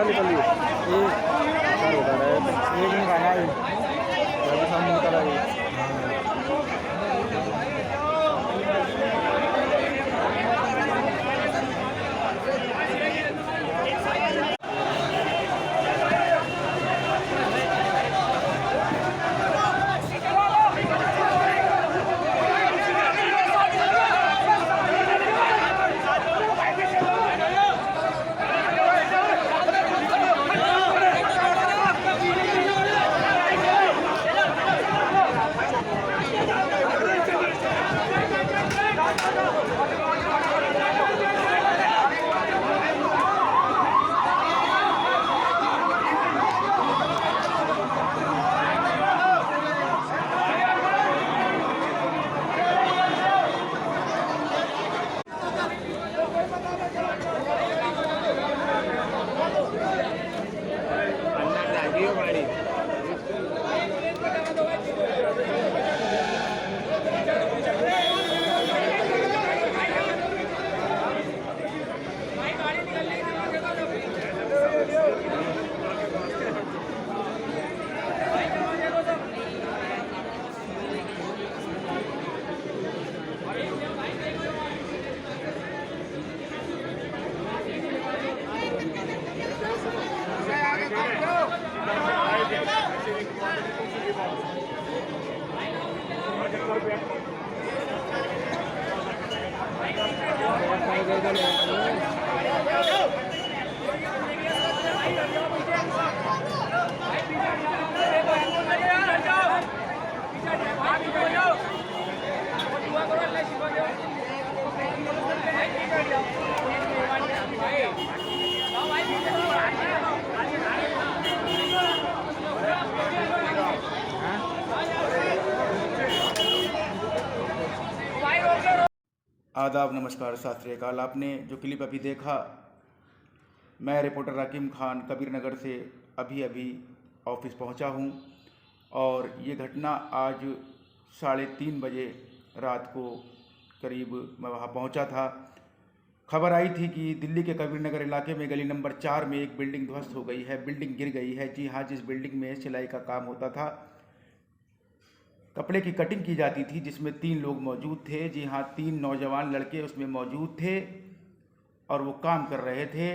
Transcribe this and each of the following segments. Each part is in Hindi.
निकली एक क्या होता है एक निकाला है अभी सामने निकला है। आदाब, नमस्कार, सत श्री अकाल। आपने जो क्लिप अभी देखा, मैं रिपोर्टर राकिम खान कबीर नगर से अभी ऑफिस पहुंचा हूं और ये घटना आज 3:30 बजे रात को करीब मैं वहां पहुंचा था। खबर आई थी कि दिल्ली के कबीर नगर इलाके में गली नंबर 4 में एक बिल्डिंग ध्वस्त हो गई है, बिल्डिंग गिर गई है। जी हाँ, जिस बिल्डिंग में सिलाई का काम होता था, कपड़े की कटिंग की जाती थी, जिसमें 3 लोग मौजूद थे। जी हाँ, 3 नौजवान लड़के उसमें मौजूद थे और वो काम कर रहे थे।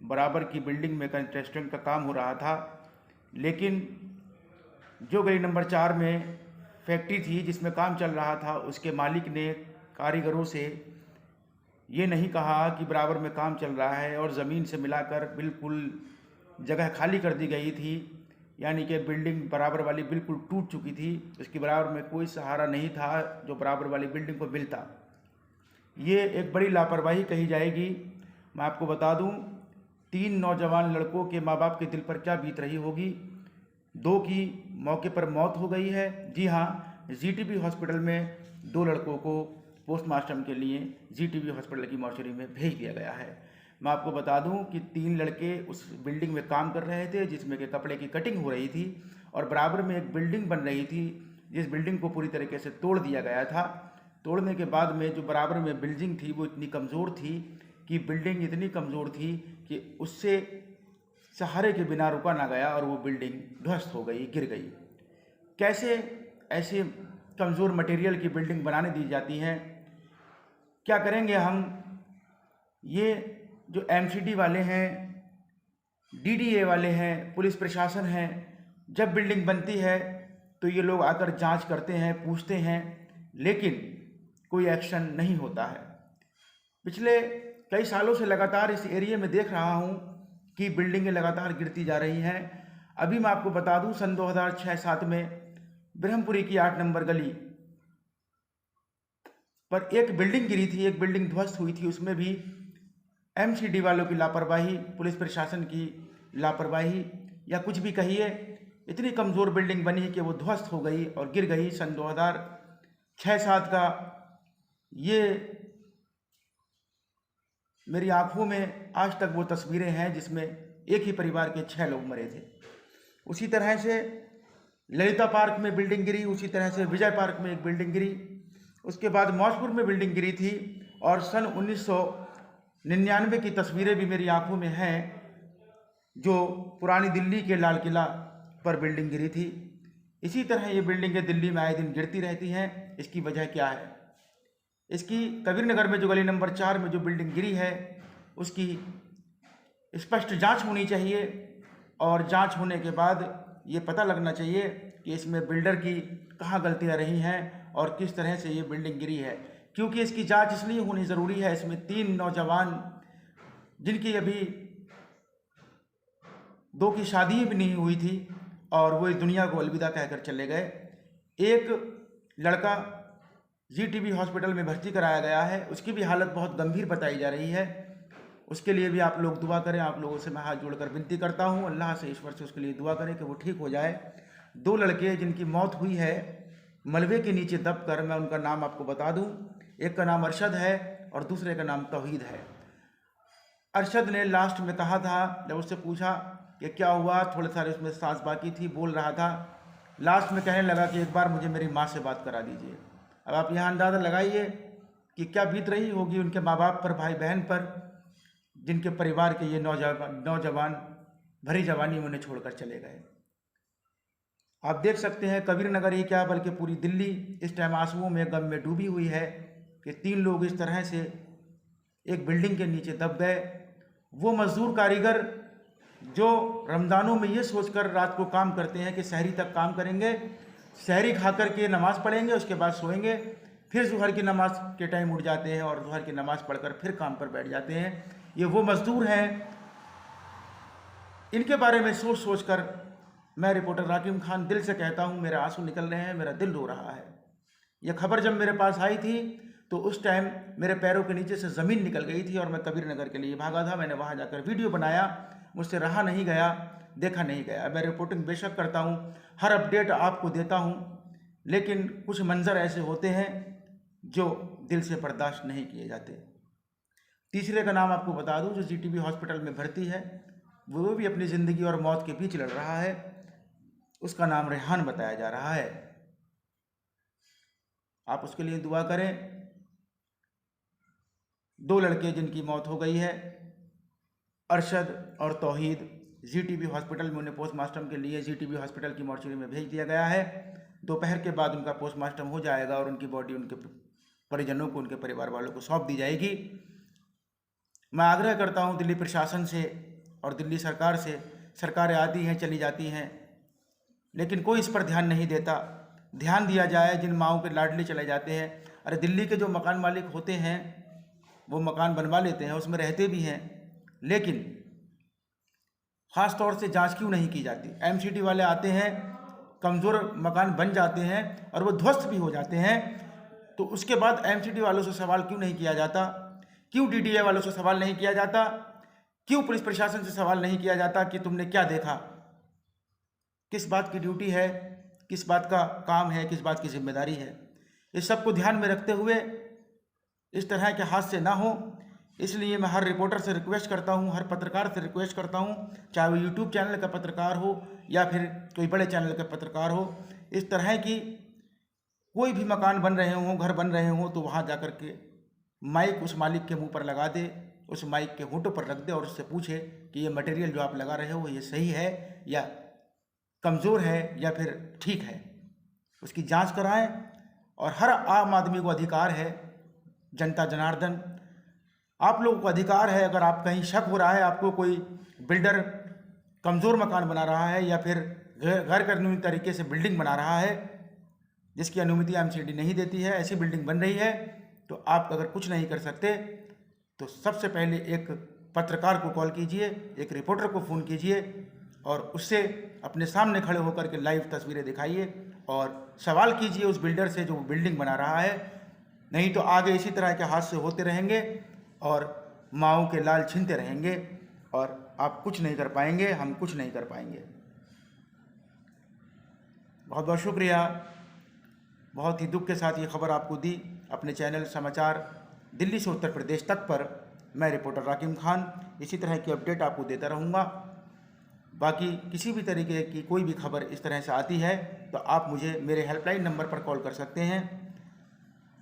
बराबर की बिल्डिंग में कंस्ट्रक्शन का काम हो रहा था, लेकिन जो गली नंबर 4 में फैक्ट्री थी जिसमें काम चल रहा था, उसके मालिक ने कारीगरों से ये नहीं कहा कि बराबर में काम चल रहा है, और ज़मीन से मिलाकर बिल्कुल जगह खाली कर दी गई थी। यानी कि बिल्डिंग बराबर वाली बिल्कुल टूट चुकी थी, उसकी बराबर में कोई सहारा नहीं था जो बराबर वाली बिल्डिंग को मिलता। ये एक बड़ी लापरवाही कही जाएगी। मैं आपको बता दूं, 3 नौजवान लड़कों के माँ बाप के दिल पर क्या बीत रही होगी। 2 की मौके पर मौत हो गई है। जी हाँ, जीटीबी हॉस्पिटल में 2 लड़कों को पोस्टमार्टम के लिए जीटीबी हॉस्पिटल की मॉर्चरी में भेज दिया गया है। मैं आपको बता दूं कि 3 लड़के उस बिल्डिंग में काम कर रहे थे जिसमें कि कपड़े की कटिंग हो रही थी, और बराबर में एक बिल्डिंग बन रही थी जिस बिल्डिंग को पूरी तरीके से तोड़ दिया गया था। तोड़ने के बाद में जो बराबर में बिल्डिंग थी वो इतनी कमज़ोर थी कि बिल्डिंग इतनी कमज़ोर थी कि उससे सहारे के बिना रुका ना गया और वो बिल्डिंग ध्वस्त हो गई, गिर गई। कैसे ऐसे कमज़ोर मटेरियल की बिल्डिंग बनाने दी जाती है? क्या करेंगे हम? ये जो एमसीडी वाले हैं, डीडीए वाले हैं, पुलिस प्रशासन है, जब बिल्डिंग बनती है तो ये लोग आकर जांच करते हैं, पूछते हैं, लेकिन कोई एक्शन नहीं होता है। पिछले कई सालों से लगातार इस एरिया में देख रहा हूँ कि बिल्डिंगें लगातार गिरती जा रही हैं। अभी मैं आपको बता दूँ, सन 2006-07 में ब्रह्मपुरी की 8 नंबर गली पर एक बिल्डिंग गिरी थी, एक बिल्डिंग ध्वस्त हुई थी। उसमें भी एमसीडी वालों की लापरवाही, पुलिस प्रशासन की लापरवाही, या कुछ भी कहिए, इतनी कमज़ोर बिल्डिंग बनी कि वो ध्वस्त हो गई और गिर गई। सन 2006-07 का ये मेरी आंखों में आज तक वो तस्वीरें हैं जिसमें एक ही परिवार के 6 लोग मरे थे। उसी तरह से ललिता पार्क में बिल्डिंग गिरी, उसी तरह से विजय पार्क में एक बिल्डिंग गिरी, उसके बाद मौजपुर में बिल्डिंग गिरी थी, और सन 1999 की तस्वीरें भी मेरी आंखों में हैं जो पुरानी दिल्ली के लाल किला पर बिल्डिंग गिरी थी। इसी तरह ये बिल्डिंगें दिल्ली में आए दिन गिरती रहती हैं। इसकी वजह क्या है? इसकी कबीर नगर में जो गली नंबर 4 में जो बिल्डिंग गिरी है उसकी स्पष्ट जांच होनी चाहिए, और जांच होने के बाद ये पता लगना चाहिए कि इसमें बिल्डर की कहाँ गलतियाँ रही हैं और किस तरह से ये बिल्डिंग गिरी है। क्योंकि इसकी जांच इसलिए होनी ज़रूरी है, इसमें 3 नौजवान जिनकी अभी 2 की शादी भी नहीं हुई थी और वो इस दुनिया को अलविदा कहकर चले गए। एक लड़का जीटीबी हॉस्पिटल में भर्ती कराया गया है, उसकी भी हालत बहुत गंभीर बताई जा रही है। उसके लिए भी आप लोग दुआ करें। आप लोगों से मैं हाथ जोड़कर विनती करता हूँ, अल्लाह से, ईश्वर से उसके लिए दुआ करें कि वो ठीक हो जाए। 2 लड़के जिनकी मौत हुई है मलबे के नीचे दबकर, मैं उनका नाम आपको बता दूं। एक का नाम अरशद है और दूसरे का नाम तौहीद है। अरशद ने लास्ट में कहा था, जब उससे पूछा कि क्या हुआ, थोड़े सारे उसमें सांस बाकी थी, बोल रहा था, लास्ट में कहने लगा कि एक बार मुझे मेरी माँ से बात करा दीजिए। अब आप यहाँ अंदाज़ा लगाइए कि क्या बीत रही होगी उनके माँ बाप पर, भाई बहन पर, जिनके परिवार के ये नौजवान भरी जवानी में उन्हें छोड़कर चले गए। आप देख सकते हैं कबीर नगर ही क्या बल्कि पूरी दिल्ली इस टाइम आंसुओं में, गम में डूबी हुई है कि 3 लोग इस तरह से एक बिल्डिंग के नीचे दब गए। वो मजदूर कारीगर जो रमज़ानों में ये सोचकर रात को काम करते हैं कि सहरी तक काम करेंगे, सहरी खा कर के नमाज़ पढ़ेंगे, उसके बाद सोएंगे, फिर ज़ुहर की नमाज के टाइम उठ जाते हैं और ज़ुहर की नमाज़ पढ़कर फिर काम पर बैठ जाते हैं। ये वो मजदूर हैं। इनके बारे में सोच सोच कर मैं रिपोर्टर राकिम खान दिल से कहता हूँ, मेरे आंसू निकल रहे हैं, मेरा दिल रो रहा है। यह खबर जब मेरे पास आई थी तो उस टाइम मेरे पैरों के नीचे से ज़मीन निकल गई थी और मैं कबीर नगर के लिए भागा था। मैंने वहाँ जाकर वीडियो बनाया, मुझसे रहा नहीं गया, देखा नहीं गया। मैं रिपोर्टिंग बेशक करता हूँ, हर अपडेट आपको देता हूँ, लेकिन कुछ मंजर ऐसे होते हैं जो दिल से बर्दाश्त नहीं किए जाते। तीसरे का नाम आपको बता दूं, जो जीटीबी हॉस्पिटल में भर्ती है, वो भी अपनी ज़िंदगी और मौत के बीच लड़ रहा है। उसका नाम रेहान बताया जा रहा है। आप उसके लिए दुआ करें। 2 लड़के जिनकी मौत हो गई है, अरशद और तौहीद, जीटीबी हॉस्पिटल में उन्हें पोस्टमार्टम के लिए जीटीबी हॉस्पिटल की मॉर्चरी में भेज दिया गया है। दोपहर के बाद उनका पोस्टमार्टम हो जाएगा और उनकी बॉडी उनके परिजनों को, उनके परिवार वालों को सौंप दी जाएगी। मैं आग्रह करता हूं दिल्ली प्रशासन से और दिल्ली सरकार से, सरकारें आती हैं चली जाती हैं, लेकिन कोई इस पर ध्यान नहीं देता। ध्यान दिया जाए, जिन माओं के लाडले चले जाते हैं। अरे दिल्ली के जो मकान मालिक होते हैं वो मकान बनवा लेते हैं, उसमें रहते भी हैं, लेकिन ख़ास तौर से जांच क्यों नहीं की जाती? एमसीडी वाले आते हैं, कमज़ोर मकान बन जाते हैं और वो ध्वस्त भी हो जाते हैं, तो उसके बाद एमसीडी वालों से सवाल क्यों नहीं किया जाता? क्यों डीडीए वालों से सवाल नहीं किया जाता? क्यों पुलिस प्रशासन से सवाल नहीं किया जाता कि तुमने क्या देखा? किस बात की ड्यूटी है, किस बात का काम है, किस बात की जिम्मेदारी है? इस सब को ध्यान में रखते हुए इस तरह के हादसे ना हो, इसलिए मैं हर रिपोर्टर से रिक्वेस्ट करता हूं, हर पत्रकार से रिक्वेस्ट करता हूं, चाहे वो यूट्यूब चैनल का पत्रकार हो या फिर कोई बड़े चैनल का पत्रकार हो, इस तरह की कोई भी मकान बन रहे हों, घर बन रहे हों, तो वहाँ जाकर के माइक उस मालिक के मुंह पर लगा दे, उस माइक के होंठों पर रख दे और उससे पूछे कि ये मटेरियल जो आप लगा रहे हो ये सही है या कमज़ोर है या फिर ठीक है। उसकी जांच कराएं। और हर आम आदमी को अधिकार है, जनता जनार्दन, आप लोगों को अधिकार है, अगर आप कहीं शक हो रहा है, आपको कोई बिल्डर कमज़ोर मकान बना रहा है या फिर गैर कानूनी तरीके से बिल्डिंग बना रहा है जिसकी अनुमति एमसीडी नहीं देती है, ऐसी बिल्डिंग बन रही है, तो आप अगर कुछ नहीं कर सकते तो सबसे पहले एक पत्रकार को कॉल कीजिए, एक रिपोर्टर को फ़ोन कीजिए और उससे अपने सामने खड़े होकर के लाइव तस्वीरें दिखाइए और सवाल कीजिए उस बिल्डर से जो बिल्डिंग बना रहा है। नहीं तो आगे इसी तरह के हादसे होते रहेंगे और माओं के लाल छीनते रहेंगे और आप कुछ नहीं कर पाएंगे, हम कुछ नहीं कर पाएंगे। बहुत बहुत शुक्रिया। बहुत ही दुख के साथ ये खबर आपको दी अपने चैनल समाचार दिल्ली से उत्तर प्रदेश तक पर। मैं रिपोर्टर राकिम खान इसी तरह की अपडेट आपको देता रहूँगा। बाकी किसी भी तरीके की कोई भी खबर इस तरह से आती है तो आप मुझे मेरे हेल्पलाइन नंबर पर कॉल कर सकते हैं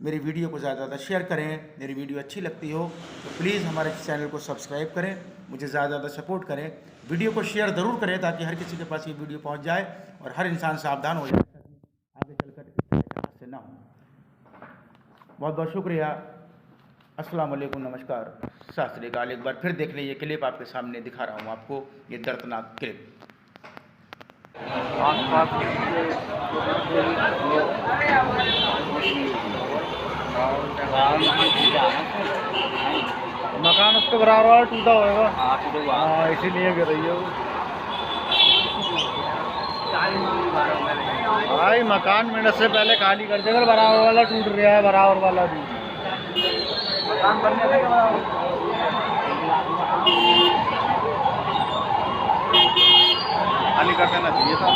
मेरी वीडियो को ज़्यादा ज़्यादा शेयर करें। मेरी वीडियो अच्छी लगती हो तो प्लीज़ हमारे चैनल को सब्सक्राइब करें, मुझे ज़्यादा ज़्यादा सपोर्ट करें। वीडियो को शेयर ज़रूर करें ताकि हर किसी के पास ये वीडियो पहुंच जाए और हर इंसान सावधान हो जाए ताकि आगे चलकर इस तरह के हादसे ना हो। बहुत बहुत शुक्रिया। अस्सलाम वालेकुम, नमस्कार, सत श्री अकाल। एक बार फिर देख लीजिए क्लिप, आपके सामने दिखा रहा हूँ आपको ये दर्दनाक क्लिप। मकान उसके बराबर वाला टूटा होगा। हाँ, इसीलिए गिर रही है वो। भाई मकान मिनट से पहले खाली कर देगा, बराबर वाला टूट रहा है, बराबर वाला भी मकान बनने लगे खाली कर देना चाहिए था।